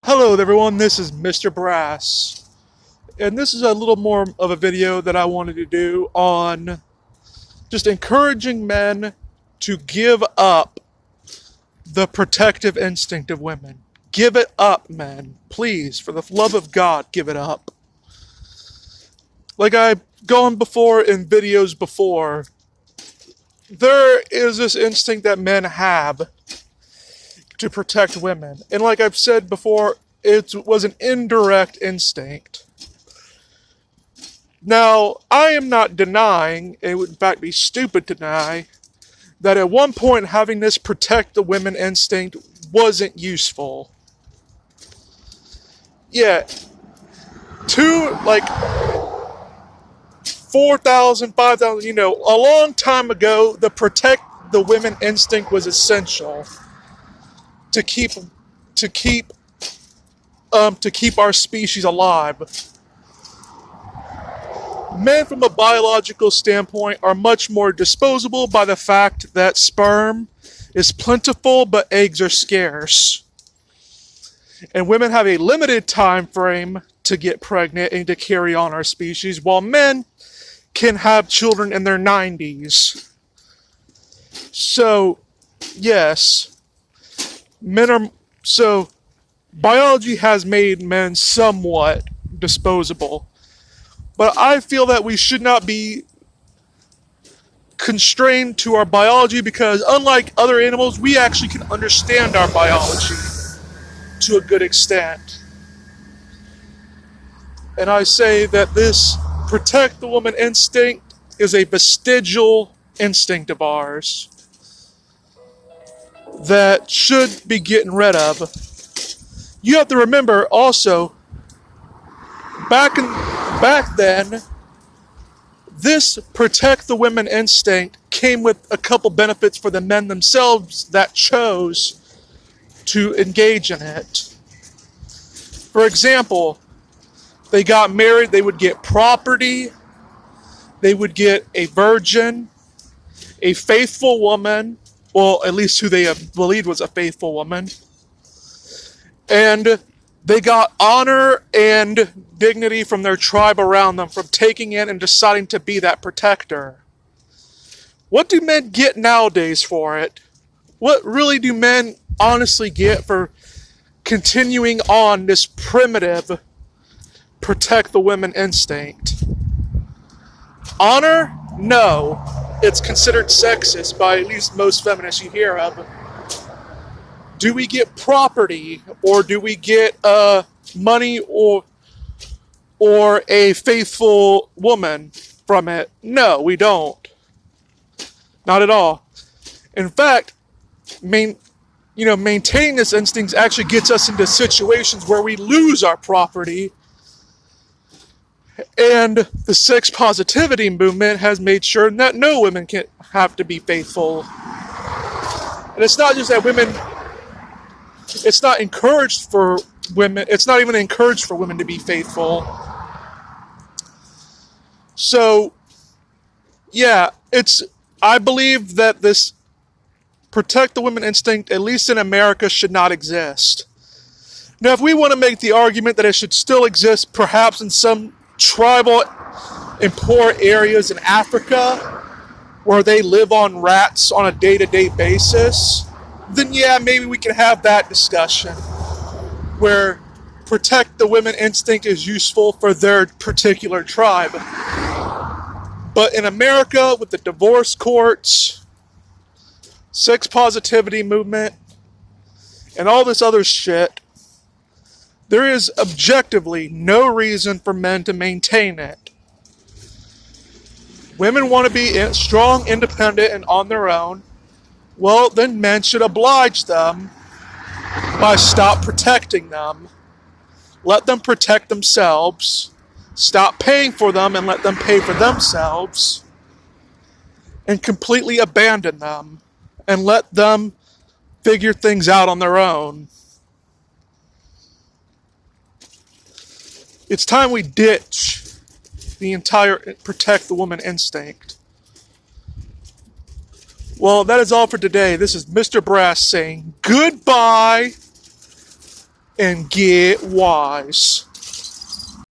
Hello everyone, this is Mr. Brass, and this is a little more of a video that I wanted to do on just encouraging men to give up the protective instinct of women. Give it up, men. Please, for the love of God, give it up. Like I've gone before in videos before, there is this instinct that men have to protect women. And like I've said before, it was an indirect instinct. Now, I am not denying, it would in fact be stupid to deny, that at one point having this protect the women instinct wasn't useful. Yeah, 4,000, 5,000, a long time ago, the protect the women instinct was essential to keep our species alive. Men, from a biological standpoint, are much more disposable by the fact that sperm is plentiful but eggs are scarce. And women have a limited time frame to get pregnant and to carry on our species, while men can have children in their 90s. So, yes. Biology has made men somewhat disposable. But I feel that we should not be constrained to our biology because, unlike other animals, we actually can understand our biology to a good extent. And I say that this protect the woman instinct is a vestigial instinct of ours that should be getting rid of. You have to remember also, back then, this protect the women instinct came with a couple benefits for the men themselves that chose to engage in it. For example, they got married, they would get property, they would get a virgin, a faithful woman, well, at least who they believed was a faithful woman, and they got honor and dignity from their tribe around them from taking in and deciding to be that protector. What do men get nowadays for it? What really do men honestly get for continuing on this primitive protect the women instinct? Honor? No. It's considered sexist by at least most feminists you hear of. Do we get property, or do we get money or a faithful woman from it? No, we don't. Not at all. In fact, maintaining this instinct actually gets us into situations where we lose our property. And the sex positivity movement has made sure that no women can have to be faithful. And it's not just that women, it's not encouraged for women, it's not even encouraged for women to be faithful. So, yeah, I believe that this protect the women instinct, at least in America, should not exist. Now, if we want to make the argument that it should still exist, perhaps in some tribal and poor areas in Africa where they live on rats on a day-to-day basis, then yeah, maybe we can have that discussion where protect the women instinct is useful for their particular tribe. But in America, with the divorce courts, sex positivity movement, and all this other shit, there is objectively no reason for men to maintain it. Women want to be strong, independent, and on their own. Well, then men should oblige them by stop protecting them. Let them protect themselves. Stop paying for them and let them pay for themselves. And completely abandon them. And let them figure things out on their own. It's time we ditch the entire protect the woman instinct. Well, that is all for today. This is Mr. Brass saying goodbye. and get wise.